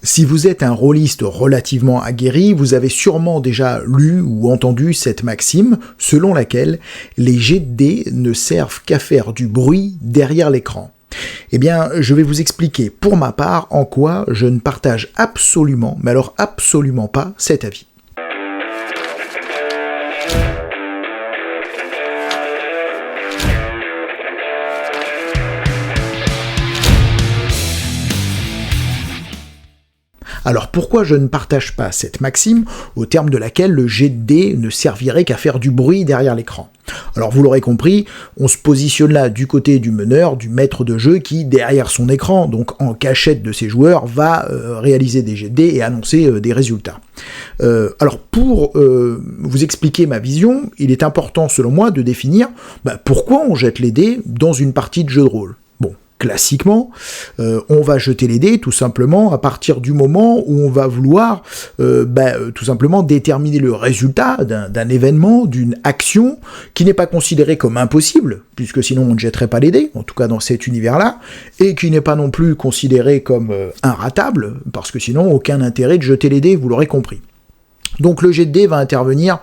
Si vous êtes un rôliste relativement aguerri, vous avez sûrement déjà lu ou entendu cette maxime selon laquelle les jets de dés ne servent qu'à faire du bruit derrière l'écran. Eh bien, je vais vous expliquer pour ma part en quoi je ne partage absolument, mais alors absolument pas, cet avis. Alors pourquoi je ne partage pas cette maxime, au terme de laquelle le jet de dés ne servirait qu'à faire du bruit derrière l'écran? Alors vous l'aurez compris, on se positionne là du côté du meneur, du maître de jeu qui, derrière son écran, donc en cachette de ses joueurs, va réaliser des jets de dés et annoncer des résultats. Alors pour vous expliquer ma vision, il est important selon moi de définir pourquoi on jette les dés dans une partie de jeu de rôle. Classiquement, on va jeter les dés tout simplement à partir du moment où on va vouloir tout simplement déterminer le résultat d'un événement, d'une action qui n'est pas considérée comme impossible, puisque sinon on ne jetterait pas les dés, en tout cas dans cet univers-là, et qui n'est pas non plus considéré comme inratable, parce que sinon aucun intérêt de jeter les dés, vous l'aurez compris. Donc le jet de dés va intervenir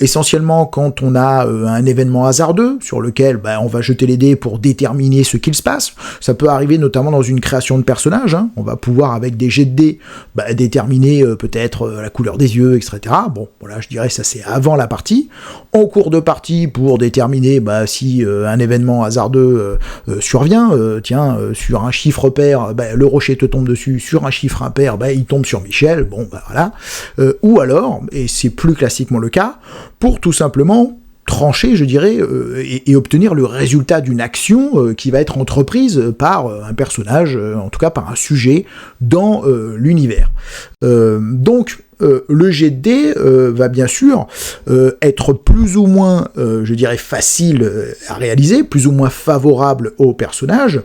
essentiellement quand on a un événement hasardeux sur lequel on va jeter les dés pour déterminer ce qu'il se passe. Ça peut arriver notamment dans une création de personnage, on va pouvoir avec des jets de dés déterminer peut-être la couleur des yeux, etc. Bon, voilà, je dirais ça c'est avant la partie. En cours de partie, pour déterminer si un événement hasardeux survient, sur un chiffre pair, le rocher te tombe dessus, sur un chiffre impair, il tombe sur Michel, voilà. Ou alors, et c'est plus classiquement le cas, pour tout simplement trancher, je dirais, et obtenir le résultat d'une action qui va être entreprise par un personnage, en tout cas par un sujet dans l'univers. Donc, le jet de dés va bien sûr être plus ou moins, je dirais, facile à réaliser, plus ou moins favorable au personnage,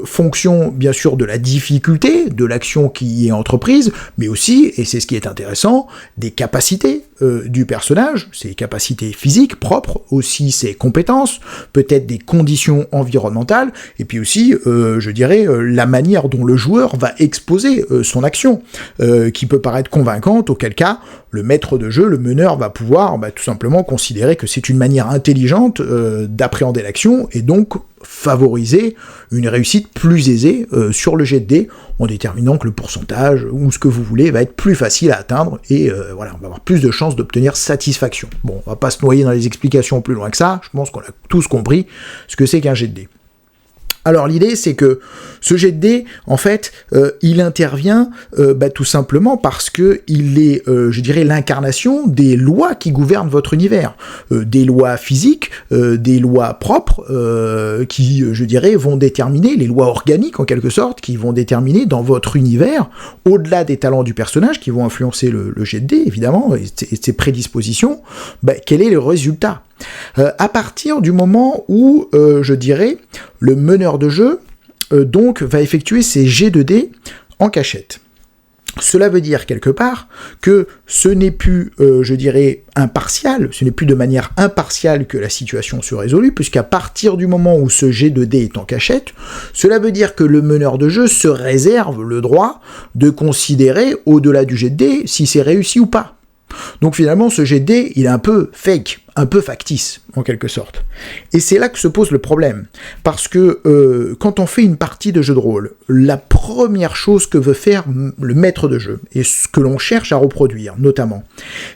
fonction bien sûr de la difficulté de l'action qui est entreprise, mais aussi, et c'est ce qui est intéressant, des capacités du personnage, ses capacités physiques propres, aussi ses compétences, peut-être des conditions environnementales, et puis aussi, je dirais, la manière dont le joueur va exposer son action, qui peut paraître convaincante, auquel cas, le maître de jeu, le meneur, va pouvoir tout simplement considérer que c'est une manière intelligente d'appréhender l'action, et donc favoriser une réussite plus aisée sur le jet de dés, en déterminant que le pourcentage, ou ce que vous voulez, va être plus facile à atteindre, et on va avoir plus de chances d'obtenir satisfaction. Bon, on va pas se noyer dans les explications plus loin que ça, je pense qu'on a tous compris ce que c'est qu'un jet de dés. Alors l'idée c'est que ce jet de dés, en fait, il intervient tout simplement parce que il est, je dirais, l'incarnation des lois qui gouvernent votre univers, des lois physiques, des lois propres, qui, je dirais, vont déterminer, les lois organiques en quelque sorte, qui vont déterminer dans votre univers, au-delà des talents du personnage, qui vont influencer le jet de dés évidemment, et ses prédispositions, quel est le résultat. À partir du moment où, je dirais, le meneur de jeu donc va effectuer ses jets de dés en cachette. Cela veut dire quelque part que ce n'est plus, je dirais, impartial, ce n'est plus de manière impartiale que la situation se résolue, puisqu'à partir du moment où ce jet de dés est en cachette, cela veut dire que le meneur de jeu se réserve le droit de considérer, au-delà du jet de dés, si c'est réussi ou pas. Donc finalement, ce jet de dés, il est un peu fake, un peu factice, en quelque sorte. Et c'est là que se pose le problème. Parce que quand on fait une partie de jeu de rôle, la première chose que veut faire le maître de jeu, et ce que l'on cherche à reproduire, notamment,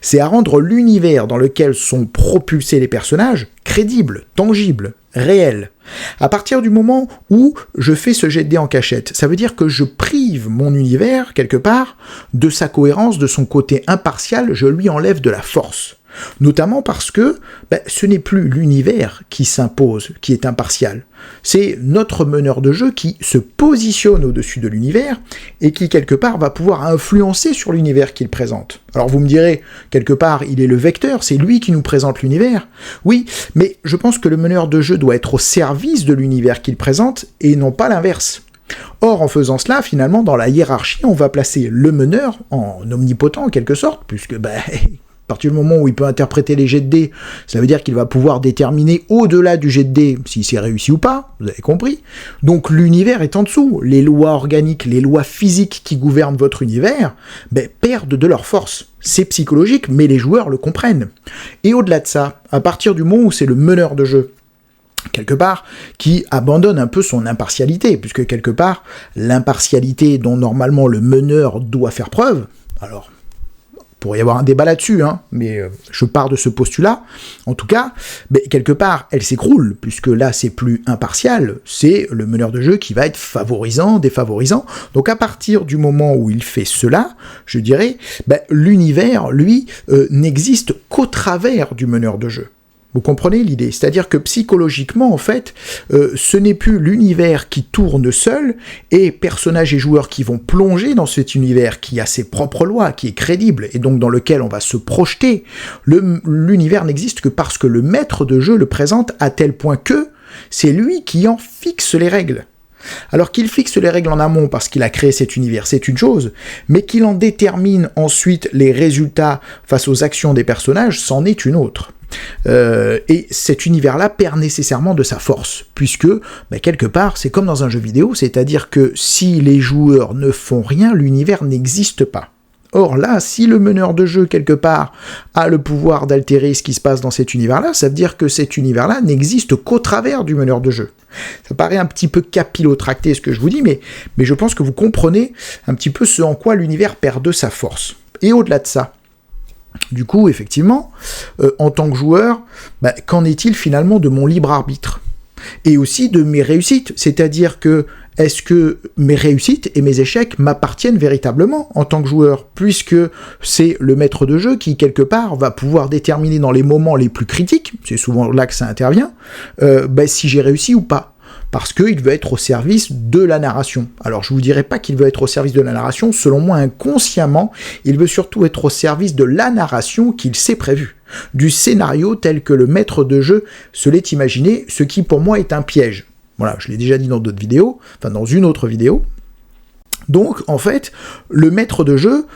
c'est à rendre l'univers dans lequel sont propulsés les personnages crédible, tangible, réel. À partir du moment où je fais ce jet de dés en cachette, ça veut dire que je prive mon univers, quelque part, de sa cohérence, de son côté impartial, je lui enlève de la force. Notamment parce que ce n'est plus l'univers qui s'impose, qui est impartial. C'est notre meneur de jeu qui se positionne au-dessus de l'univers et qui, quelque part, va pouvoir influencer sur l'univers qu'il présente. Alors vous me direz, quelque part, il est le vecteur, c'est lui qui nous présente l'univers. Oui, mais je pense que le meneur de jeu doit être au service de l'univers qu'il présente et non pas l'inverse. Or, en faisant cela, finalement, dans la hiérarchie, on va placer le meneur en omnipotent, en quelque sorte, puisque partir du moment où il peut interpréter les jets de dés, ça veut dire qu'il va pouvoir déterminer au-delà du jet de dés si c'est réussi ou pas, vous avez compris. Donc l'univers est en dessous. Les lois organiques, les lois physiques qui gouvernent votre univers, perdent de leur force. C'est psychologique, mais les joueurs le comprennent. Et au-delà de ça, à partir du moment où c'est le meneur de jeu, quelque part, qui abandonne un peu son impartialité, puisque quelque part, l'impartialité dont normalement le meneur doit faire preuve, alors, il pourrait y avoir un débat là-dessus, mais je pars de ce postulat, en tout cas, quelque part, elle s'écroule, puisque là, c'est plus impartial, c'est le meneur de jeu qui va être favorisant, défavorisant, donc à partir du moment où il fait cela, je dirais, l'univers, lui, n'existe qu'au travers du meneur de jeu. Vous comprenez l'idée? C'est-à-dire que psychologiquement, en fait, ce n'est plus l'univers qui tourne seul, et personnages et joueurs qui vont plonger dans cet univers qui a ses propres lois, qui est crédible, et donc dans lequel on va se projeter. L'univers n'existe que parce que le maître de jeu le présente à tel point que c'est lui qui en fixe les règles. Alors qu'il fixe les règles en amont parce qu'il a créé cet univers, c'est une chose, mais qu'il en détermine ensuite les résultats face aux actions des personnages, c'en est une autre. Et cet univers-là perd nécessairement de sa force, puisque, quelque part, c'est comme dans un jeu vidéo, c'est-à-dire que si les joueurs ne font rien, l'univers n'existe pas. Or là, si le meneur de jeu, quelque part, a le pouvoir d'altérer ce qui se passe dans cet univers-là, ça veut dire que cet univers-là n'existe qu'au travers du meneur de jeu. Ça paraît un petit peu capillotracté ce que je vous dis, mais je pense que vous comprenez un petit peu ce en quoi l'univers perd de sa force. Et au-delà de ça, du coup, effectivement, en tant que joueur, qu'en est-il finalement de mon libre arbitre? Et aussi de mes réussites, c'est-à-dire que est-ce que mes réussites et mes échecs m'appartiennent véritablement en tant que joueur, puisque c'est le maître de jeu qui, quelque part, va pouvoir déterminer dans les moments les plus critiques, c'est souvent là que ça intervient, si j'ai réussi ou pas. Parce qu'il veut être au service de la narration. Alors je vous dirais pas qu'il veut être au service de la narration, selon moi inconsciemment, il veut surtout être au service de la narration qu'il s'est prévue, du scénario tel que le maître de jeu se l'est imaginé, ce qui pour moi est un piège. Voilà, je l'ai déjà dit dans d'autres vidéos, enfin dans une autre vidéo. Donc en fait, le maître de jeu,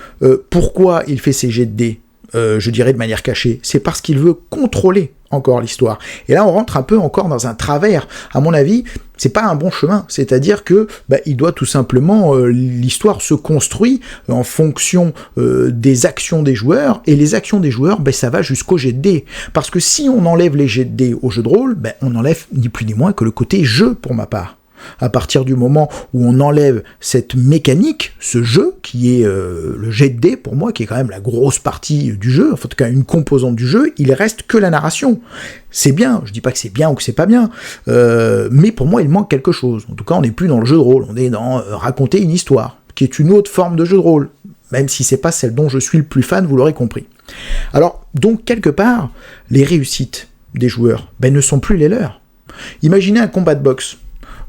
pourquoi il fait ses jets de dés, je dirais de manière cachée, c'est parce qu'il veut contrôler encore l'histoire. Et là, on rentre un peu encore dans un travers. À mon avis, c'est pas un bon chemin. C'est-à-dire que il doit tout simplement, l'histoire se construit en fonction des actions des joueurs, et les actions des joueurs, ça va jusqu'au jet de dés. Parce que si on enlève les jets de dés au jeu de rôle, on enlève ni plus ni moins que le côté jeu pour ma part. À partir du moment où on enlève cette mécanique, ce jeu, qui est le jet de dés, pour moi, qui est quand même la grosse partie du jeu, en tout cas une composante du jeu, il reste que la narration. C'est bien, je dis pas que c'est bien ou que c'est pas bien, mais pour moi il manque quelque chose. En tout cas, on n'est plus dans le jeu de rôle, on est dans raconter une histoire, qui est une autre forme de jeu de rôle, même si c'est pas celle dont je suis le plus fan, vous l'aurez compris. Alors, donc, quelque part, les réussites des joueurs, ne sont plus les leurs. Imaginez un combat de boxe.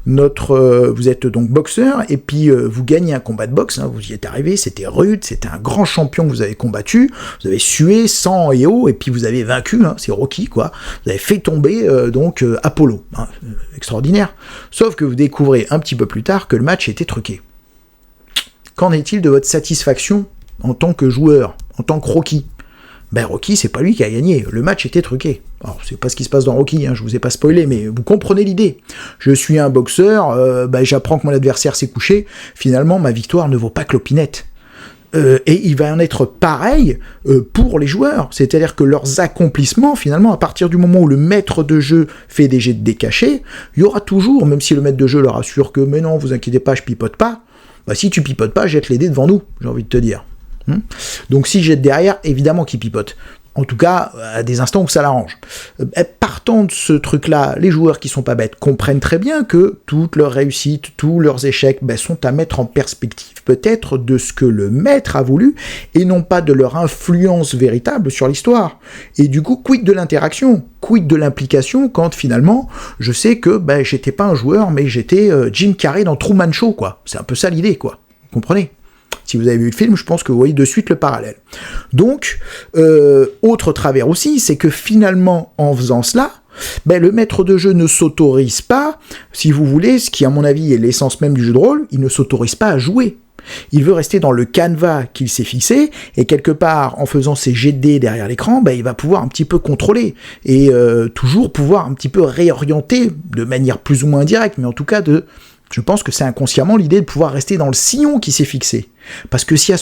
Vous êtes donc boxeur, et puis vous gagnez un combat de boxe, vous y êtes arrivé, c'était rude, c'était un grand champion que vous avez combattu, vous avez sué, sang et eau, et puis vous avez vaincu, c'est Rocky, quoi. Vous avez fait tomber Apollo, extraordinaire. Sauf que vous découvrez un petit peu plus tard que le match était truqué. Qu'en est-il de votre satisfaction en tant que joueur, en tant que Rocky? Rocky, c'est pas lui qui a gagné, le match était truqué. Alors, c'est pas ce qui se passe dans Rocky, je vous ai pas spoilé, mais vous comprenez l'idée. Je suis un boxeur, j'apprends que mon adversaire s'est couché, finalement, ma victoire ne vaut pas clopinette. Et il va en être pareil pour les joueurs, c'est-à-dire que leurs accomplissements, finalement, à partir du moment où le maître de jeu fait des jets de dés cachés, il y aura toujours, même si le maître de jeu leur assure que « mais non, vous inquiétez pas, je pipote pas », si tu pipotes pas, jette les dés devant nous, j'ai envie de te dire. Donc si jette derrière, évidemment qu'il pipote. En tout cas, à des instants où ça l'arrange. Partant de ce truc-là, les joueurs qui sont pas bêtes comprennent très bien que toutes leurs réussites, tous leurs échecs sont à mettre en perspective peut-être de ce que le maître a voulu, et non pas de leur influence véritable sur l'histoire. Et du coup, quid de l'interaction, quid de l'implication, quand finalement, je sais que j'étais pas un joueur, mais j'étais Jim Carrey dans Truman Show, quoi. C'est un peu ça l'idée, quoi. Vous comprenez ? Si vous avez vu le film, je pense que vous voyez de suite le parallèle. Donc, autre travers aussi, c'est que finalement, en faisant cela, le maître de jeu ne s'autorise pas, si vous voulez, ce qui à mon avis est l'essence même du jeu de rôle, il ne s'autorise pas à jouer. Il veut rester dans le canevas qu'il s'est fixé, et quelque part, en faisant ses jets de dés derrière l'écran, il va pouvoir un petit peu contrôler, et toujours pouvoir un petit peu réorienter, de manière plus ou moins directe, mais en tout cas je pense que c'est inconsciemment l'idée de pouvoir rester dans le sillon qui s'est fixé. Parce que si à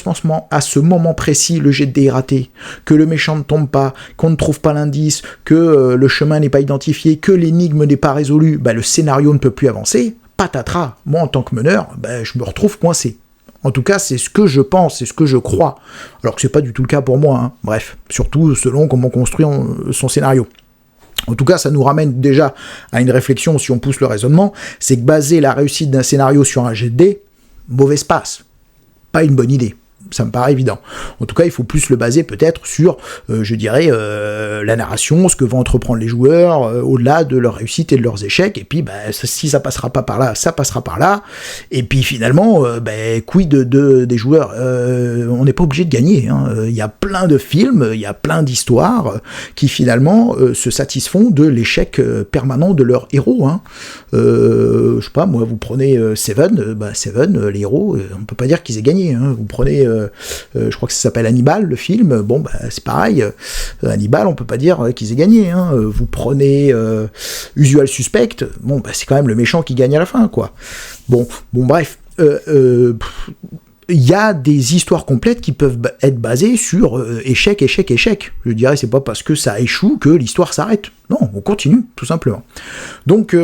ce moment précis, le jet de dés est raté, que le méchant ne tombe pas, qu'on ne trouve pas l'indice, que le chemin n'est pas identifié, que l'énigme n'est pas résolue, le scénario ne peut plus avancer, patatras. Moi, en tant que meneur, je me retrouve coincé. En tout cas, c'est ce que je pense, c'est ce que je crois. Alors que c'est pas du tout le cas pour moi, hein. Bref, surtout selon comment on construit son scénario. En tout cas, ça nous ramène déjà à une réflexion, si on pousse le raisonnement, c'est que baser la réussite d'un scénario sur un jet de dés, mauvaise passe. Pas une bonne idée. Ça me paraît évident. En tout cas, il faut plus le baser peut-être sur, la narration, ce que vont entreprendre les joueurs, au-delà de leur réussite et de leurs échecs, et puis si ça passera pas par là, ça passera par là, et puis finalement, quid des joueurs, on n'est pas obligé de gagner, hein. Il y a plein de films, il y a plein d'histoires qui finalement se satisfont de l'échec permanent de leurs héros, hein. Je sais pas, moi, vous prenez Seven, les héros, on peut pas dire qu'ils aient gagné, hein. Vous prenez je crois que ça s'appelle Hannibal, le film, c'est pareil, Hannibal, on peut pas dire qu'ils aient gagné, hein. Vous prenez Usual Suspect, c'est quand même le méchant qui gagne à la fin, quoi. Bref, il y a des histoires complètes qui peuvent être basées sur échec. Je dirais, c'est pas parce que ça échoue que l'histoire s'arrête. Non, on continue, tout simplement. Donc,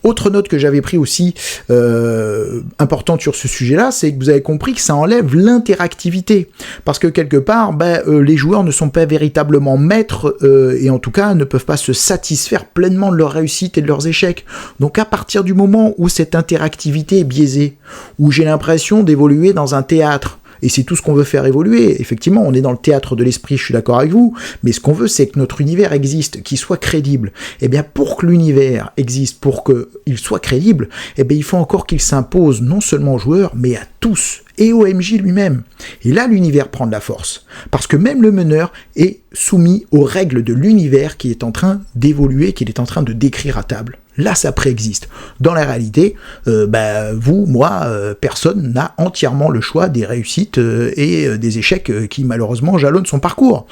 autre note que j'avais pris aussi, importante sur ce sujet-là, c'est que vous avez compris que ça enlève l'interactivité. Parce que quelque part, les joueurs ne sont pas véritablement maîtres, et en tout cas, ne peuvent pas se satisfaire pleinement de leur réussite et de leurs échecs. Donc, à partir du moment où cette interactivité est biaisée, où j'ai l'impression d'évoluer dans un théâtre, et c'est tout ce qu'on veut faire évoluer. Effectivement, on est dans le théâtre de l'esprit, je suis d'accord avec vous, mais ce qu'on veut, c'est que notre univers existe, qu'il soit crédible. Et bien, pour que l'univers existe, pour qu'il soit crédible, il faut encore qu'il s'impose non seulement aux joueurs, mais à tous, et au MJ lui-même. Et là, l'univers prend de la force. Parce que même le meneur est soumis aux règles de l'univers qui est en train d'évoluer, qu'il est en train de décrire à table. Là, ça préexiste. Dans la réalité, vous, moi, personne n'a entièrement le choix des réussites et des échecs qui, malheureusement, jalonnent son parcours.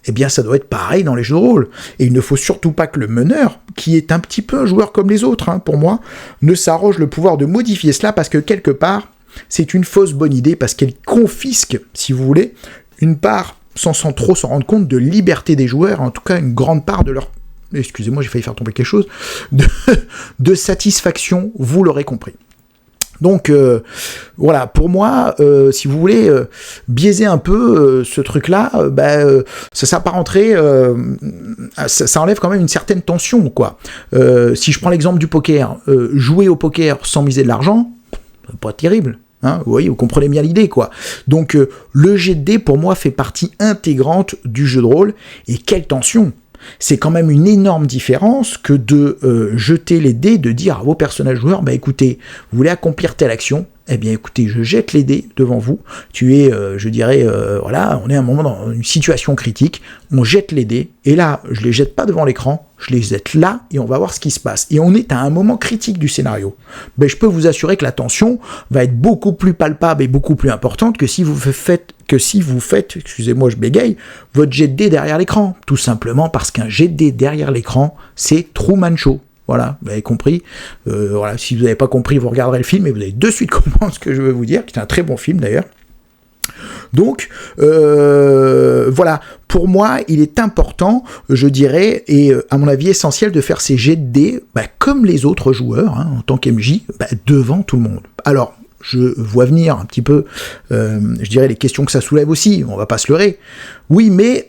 Eh bien, ça doit être pareil dans les jeux de rôle. Et il ne faut surtout pas que le meneur, qui est un petit peu un joueur comme les autres, pour moi, ne s'arroge le pouvoir de modifier cela, parce que, quelque part, c'est une fausse bonne idée, parce qu'elle confisque, si vous voulez, une part, sans trop s'en rendre compte, de liberté des joueurs, en tout cas une grande part de leur... Excusez-moi, j'ai failli faire tomber quelque chose, de satisfaction, vous l'aurez compris. Donc, voilà, pour moi, si vous voulez biaiser un peu ce truc-là, ça s'apparenterait, ça enlève quand même une certaine tension, quoi. Si je prends l'exemple du poker, jouer au poker sans miser de l'argent, c'est pas terrible. Hein, vous voyez, vous comprenez bien l'idée, quoi. Donc, le jet de dés, pour moi, fait partie intégrante du jeu de rôle, et quelle tension! C'est quand même une énorme différence que de jeter les dés, de dire à vos personnages joueurs, écoutez, vous voulez accomplir telle action, eh bien écoutez, je jette les dés devant vous, on est à un moment dans une situation critique, on jette les dés, et là, je les jette pas devant l'écran, je les jette là, et on va voir ce qui se passe. Et on est à un moment critique du scénario. Je peux vous assurer que la tension va être beaucoup plus palpable et beaucoup plus importante que si vous faites, excusez-moi, je bégaye, votre jet de dés derrière l'écran. Tout simplement parce qu'un jet de dés derrière l'écran, c'est Truman Show. Voilà, vous avez compris. Si vous n'avez pas compris, vous regarderez le film et vous allez de suite comprendre ce que je veux vous dire, qui est un très bon film d'ailleurs. Donc, voilà, pour moi, il est important, je dirais, et à mon avis essentiel, de faire ces jets de dés, comme les autres joueurs, en tant qu'MJ, devant tout le monde. Alors, je vois venir un petit peu, je dirais, les questions que ça soulève aussi, on va pas se leurrer. Oui, mais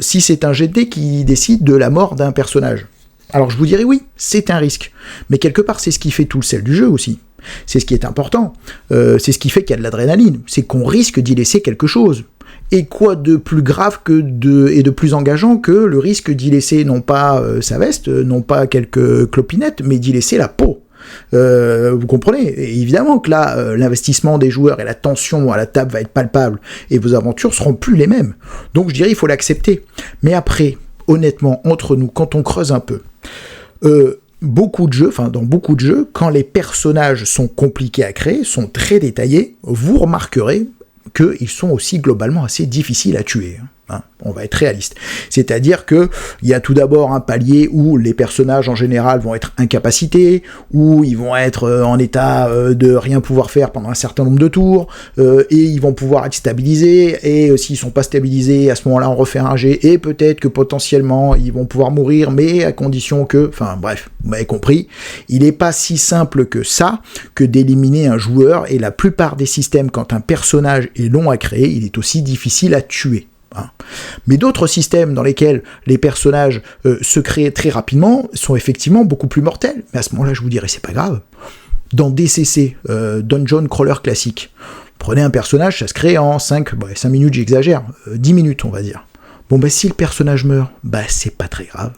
si c'est un jet de dés qui décide de la mort d'un personnage, alors je vous dirais oui, c'est un risque. Mais quelque part, c'est ce qui fait tout le sel du jeu aussi. C'est ce qui est important. C'est ce qui fait qu'il y a de l'adrénaline. C'est qu'on risque d'y laisser quelque chose. Et quoi de plus grave et de plus engageant que le risque d'y laisser non pas sa veste, non pas quelques clopinettes, mais d'y laisser la peau. Vous comprenez? Et évidemment que là, l'investissement des joueurs et la tension à la table va être palpable, et vos aventures seront plus les mêmes. Donc je dirais, il faut l'accepter. Mais après, honnêtement, entre nous, quand on creuse un peu, beaucoup de jeux, dans beaucoup de jeux, quand les personnages sont compliqués à créer, sont très détaillés, vous remarquerez qu'ils sont aussi globalement assez difficiles à tuer. On va être réaliste. C'est-à-dire que il y a tout d'abord un palier où les personnages en général vont être incapacités, où ils vont être en état de rien pouvoir faire pendant un certain nombre de tours, et ils vont pouvoir être stabilisés, et s'ils sont pas stabilisés, à ce moment-là on refait un jet, et peut-être que potentiellement ils vont pouvoir mourir, mais à condition que... bref, vous m'avez compris, il n'est pas si simple que ça, que d'éliminer un joueur, et la plupart des systèmes, quand un personnage est long à créer, il est aussi difficile à tuer. Mais d'autres systèmes dans lesquels les personnages se créent très rapidement sont effectivement beaucoup plus mortels. Mais à ce moment-là, je vous dirais, c'est pas grave. Dans DCC, Dungeon Crawler classique, prenez un personnage, ça se crée en 5 minutes, j'exagère, 10 minutes on va dire. Si le personnage meurt, c'est pas très grave.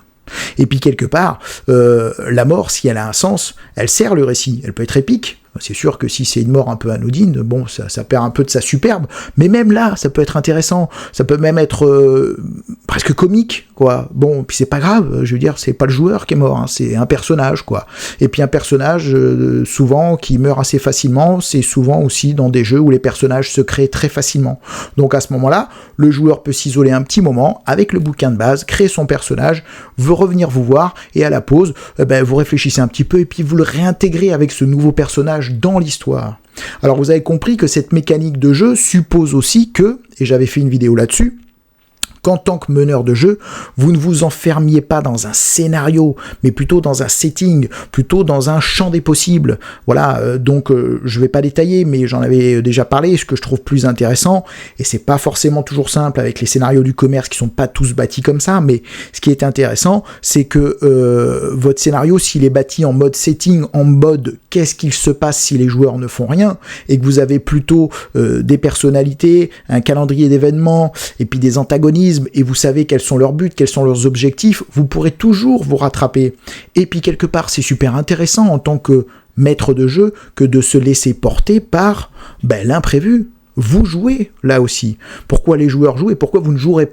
Et puis quelque part, la mort, si elle a un sens, elle sert le récit, elle peut être épique. C'est sûr que si c'est une mort un peu anodine, ça perd un peu de sa superbe, mais même là, ça peut être intéressant, ça peut même être presque comique, quoi. Puis c'est pas grave, je veux dire, c'est pas le joueur qui est mort, c'est un personnage, quoi. Et puis un personnage, souvent, qui meurt assez facilement, c'est souvent aussi dans des jeux où les personnages se créent très facilement. Donc à ce moment-là, le joueur peut s'isoler un petit moment, avec le bouquin de base, créer son personnage, veut revenir vous voir, et à la pause, vous réfléchissez un petit peu, et puis vous le réintégrez avec ce nouveau personnage dans l'histoire. Alors vous avez compris que cette mécanique de jeu suppose aussi que, et j'avais fait une vidéo là-dessus, qu'en tant que meneur de jeu, vous ne vous enfermiez pas dans un scénario, mais plutôt dans un setting, plutôt dans un champ des possibles. Voilà, donc je vais pas détailler, mais j'en avais déjà parlé, ce que je trouve plus intéressant, et c'est pas forcément toujours simple avec les scénarios du commerce qui sont pas tous bâtis comme ça, mais ce qui est intéressant, c'est que votre scénario, s'il est bâti en mode setting, en mode qu'est-ce qu'il se passe si les joueurs ne font rien, et que vous avez plutôt des personnalités, un calendrier d'événements, et puis des antagonistes, et vous savez quels sont leurs buts, quels sont leurs objectifs, vous pourrez toujours vous rattraper. Et puis quelque part, c'est super intéressant en tant que maître de jeu que de se laisser porter par l'imprévu. Vous jouez là aussi. Pourquoi les joueurs jouent et pourquoi vous ne joueriez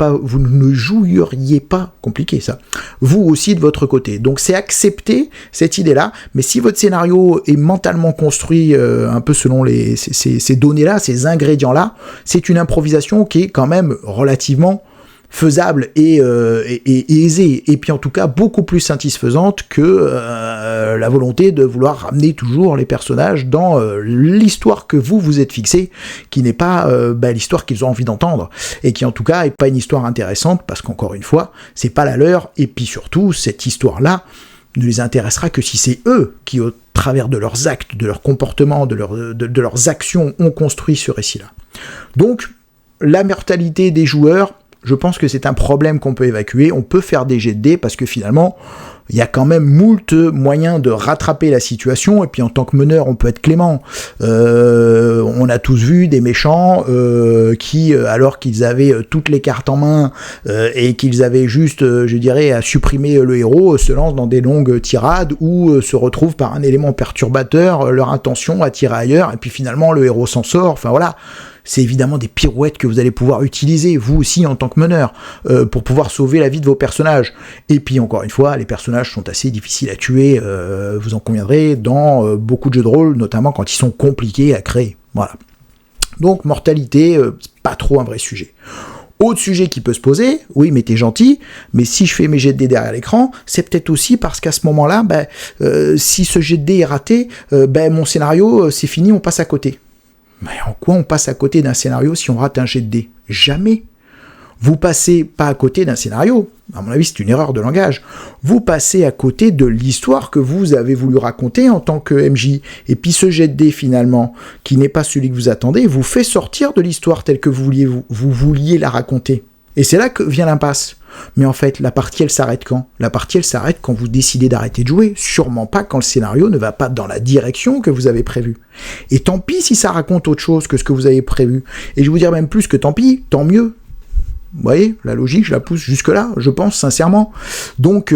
pas, compliqué ça, vous aussi de votre côté. Donc c'est accepter cette idée-là, mais si votre scénario est mentalement construit un peu selon ces données-là, ces ingrédients-là, c'est une improvisation qui est quand même relativement faisable et aisée, et puis en tout cas beaucoup plus satisfaisante que la volonté de vouloir ramener toujours les personnages dans l'histoire que vous êtes fixé, qui n'est pas l'histoire qu'ils ont envie d'entendre, et qui en tout cas est pas une histoire intéressante, parce qu'encore une fois, c'est pas la leur, et puis surtout, cette histoire-là ne les intéressera que si c'est eux qui, au travers de leurs actes, de leurs comportements, de leurs actions, ont construit ce récit-là. Donc, la mortalité des joueurs, je pense que c'est un problème qu'on peut évacuer, on peut faire des jets de dés, parce que finalement, il y a quand même moult moyens de rattraper la situation, et puis en tant que meneur, on peut être clément. On a tous vu des méchants qui, alors qu'ils avaient toutes les cartes en main, et qu'ils avaient juste, je dirais, à supprimer le héros, se lancent dans des longues tirades, ou se retrouvent par un élément perturbateur, leur intention à tirer ailleurs, et puis finalement, le héros s'en sort, enfin voilà. C'est évidemment des pirouettes que vous allez pouvoir utiliser, vous aussi, en tant que meneur, pour pouvoir sauver la vie de vos personnages. Et puis, encore une fois, les personnages sont assez difficiles à tuer, vous en conviendrez, dans beaucoup de jeux de rôle, notamment quand ils sont compliqués à créer. Voilà. Donc, mortalité, c'est pas trop un vrai sujet. Autre sujet qui peut se poser, oui, mais t'es gentil, mais si je fais mes jets de dés derrière l'écran, c'est peut-être aussi parce qu'à ce moment-là, si ce jet de dés est raté, mon scénario, c'est fini, on passe à côté. Mais en quoi on passe à côté d'un scénario si on rate un jet de dés ? Jamais. Vous passez pas à côté d'un scénario. À mon avis, c'est une erreur de langage. Vous passez à côté de l'histoire que vous avez voulu raconter en tant que MJ. Et puis ce jet de dés, finalement, qui n'est pas celui que vous attendez, vous fait sortir de l'histoire telle que vous vouliez la raconter. Et c'est là que vient l'impasse. Mais en fait, la partie, elle s'arrête quand ? La partie, elle s'arrête quand vous décidez d'arrêter de jouer. Sûrement pas quand le scénario ne va pas dans la direction que vous avez prévue. Et tant pis si ça raconte autre chose que ce que vous avez prévu. Et je vais vous dire même plus que tant pis, tant mieux. Vous voyez, la logique, je la pousse jusque-là, je pense sincèrement. Donc,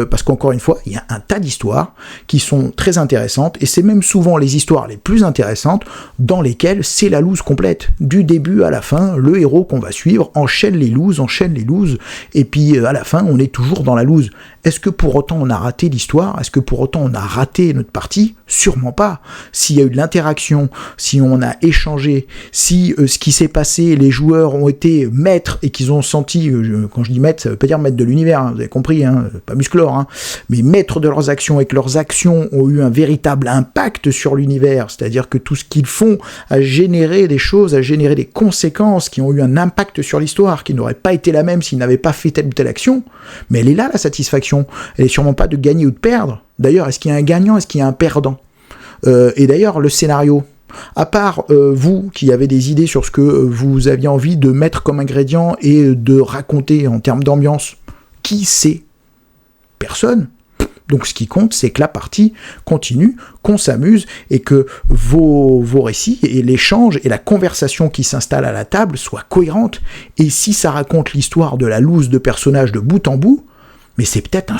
parce qu'encore une fois, il y a un tas d'histoires qui sont très intéressantes, et c'est même souvent les histoires les plus intéressantes dans lesquelles c'est la loose complète. Du début à la fin, le héros qu'on va suivre enchaîne les looses, et puis à la fin, on est toujours dans la loose. Est-ce que pour autant on a raté l'histoire? Est-ce que pour autant on a raté notre partie? Sûrement pas. S'il y a eu de l'interaction, si on a échangé, si ce qui s'est passé, les joueurs ont été maîtres et qu'ils ont senti, quand je dis maître, ça veut pas dire maître de l'univers, hein, vous avez compris, hein, pas musclore, hein, mais maîtres de leurs actions, et que leurs actions ont eu un véritable impact sur l'univers, c'est-à-dire que tout ce qu'ils font a généré des choses, a généré des conséquences qui ont eu un impact sur l'histoire, qui n'aurait pas été la même s'ils n'avaient pas fait telle ou telle action, mais elle est là la satisfaction. Elle est sûrement pas de gagner ou de perdre. D'ailleurs, est-ce qu'il y a un gagnant, est-ce qu'il y a un perdant? Et d'ailleurs, le scénario, à part vous qui avez des idées sur ce que vous aviez envie de mettre comme ingrédient et de raconter en termes d'ambiance, qui sait? Personne. Donc ce qui compte, c'est que la partie continue, qu'on s'amuse, et que vos récits et l'échange et la conversation qui s'installe à la table soient cohérentes. Et si ça raconte l'histoire de la loose de personnages de bout en bout, mais c'est peut-être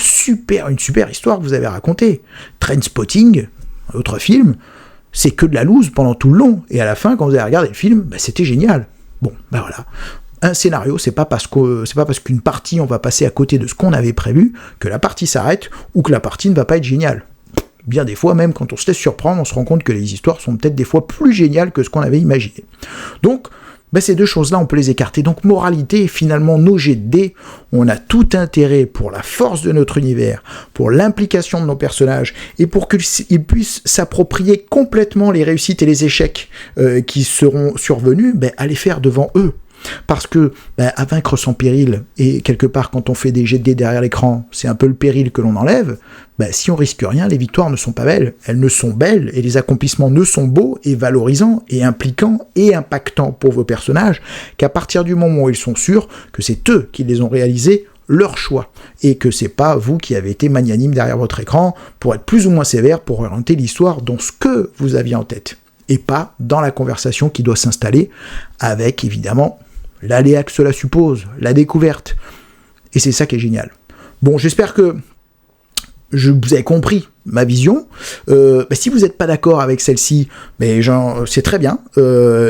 une super histoire que vous avez racontée. Trainspotting, un autre film, c'est que de la loose pendant tout le long, et à la fin, quand vous avez regardé le film, c'était génial. Bon, voilà. Un scénario, c'est pas parce qu'une partie, on va passer à côté de ce qu'on avait prévu, que la partie s'arrête, ou que la partie ne va pas être géniale. Bien des fois, même quand on se laisse surprendre, on se rend compte que les histoires sont peut-être des fois plus géniales que ce qu'on avait imaginé. Donc, ces deux choses-là, on peut les écarter. Donc, moralité, finalement, nos jets de dés, on a tout intérêt pour la force de notre univers, pour l'implication de nos personnages, et pour qu'ils puissent s'approprier complètement les réussites et les échecs qui seront survenus, à les faire devant eux. Parce que à vaincre sans péril, et quelque part quand on fait des jets de dés derrière l'écran, c'est un peu le péril que l'on enlève, si on risque rien, les victoires ne sont pas belles, elles ne sont belles, et les accomplissements ne sont beaux et valorisants et impliquants et impactants pour vos personnages, qu'à partir du moment où ils sont sûrs que c'est eux qui les ont réalisés, leur choix, et que c'est pas vous qui avez été magnanime derrière votre écran pour être plus ou moins sévère pour orienter l'histoire dans ce que vous aviez en tête, et pas dans la conversation qui doit s'installer avec évidemment l'aléa que cela suppose, la découverte. Et c'est ça qui est génial. Bon, j'espère que vous avez compris ma vision. Si vous n'êtes pas d'accord avec celle-ci, c'est très bien.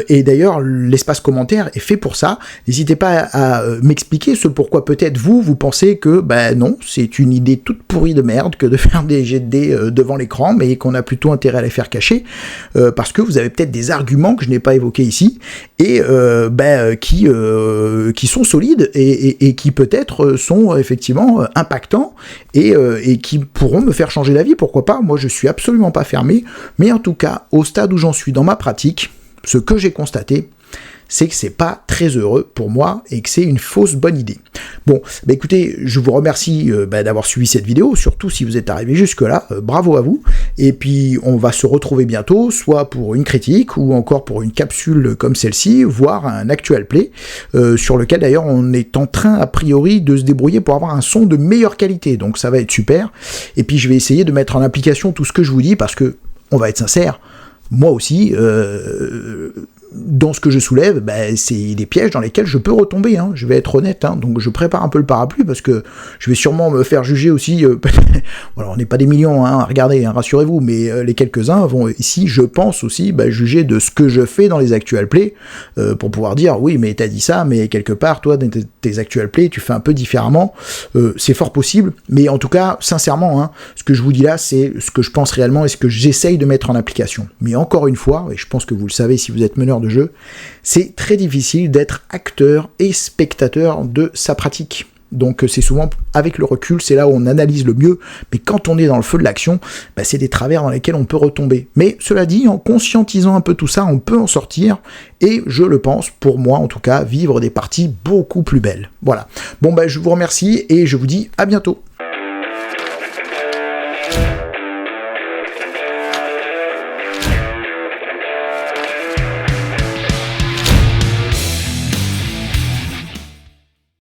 Et d'ailleurs, l'espace commentaire est fait pour ça. N'hésitez pas à m'expliquer ce pourquoi peut-être vous pensez que non, c'est une idée toute pourrie de merde que de faire des jets de dés devant l'écran, mais qu'on a plutôt intérêt à les faire cacher, parce que vous avez peut-être des arguments que je n'ai pas évoqués ici, et qui sont solides, et qui peut-être sont effectivement impactants, et qui pourront me faire changer d'avis. Pourquoi pas? Moi, je suis absolument pas fermé, mais en tout cas, au stade où j'en suis dans ma pratique, ce que j'ai constaté, c'est que c'est pas très heureux pour moi et que c'est une fausse bonne idée. Bon, écoutez, je vous remercie d'avoir suivi cette vidéo, surtout si vous êtes arrivé jusque-là, bravo à vous, et puis on va se retrouver bientôt, soit pour une critique, ou encore pour une capsule comme celle-ci, voire un actual play, sur lequel d'ailleurs on est en train, a priori, de se débrouiller pour avoir un son de meilleure qualité, donc ça va être super, et puis je vais essayer de mettre en application tout ce que je vous dis, parce que, on va être sincère, moi aussi, dans ce que je soulève, c'est des pièges dans lesquels je peux retomber, hein, je vais être honnête, hein, donc je prépare un peu le parapluie, parce que je vais sûrement me faire juger aussi, voilà, on n'est pas des millions, hein, regardez, hein, rassurez-vous, mais les quelques-uns vont ici, je pense aussi, juger de ce que je fais dans les actual plays, pour pouvoir dire, oui, mais t'as dit ça, mais quelque part, toi, dans tes actual plays, tu fais un peu différemment, c'est fort possible, mais en tout cas, sincèrement, hein, ce que je vous dis là, c'est ce que je pense réellement, et ce que j'essaye de mettre en application. Mais encore une fois, et je pense que vous le savez si vous êtes meneur de jeu, c'est très difficile d'être acteur et spectateur de sa pratique. Donc c'est souvent, avec le recul, c'est là où on analyse le mieux, mais quand on est dans le feu de l'action, c'est des travers dans lesquels on peut retomber. Mais cela dit, en conscientisant un peu tout ça, on peut en sortir, et je le pense, pour moi en tout cas, vivre des parties beaucoup plus belles. Voilà. Bon, je vous remercie, et je vous dis à bientôt.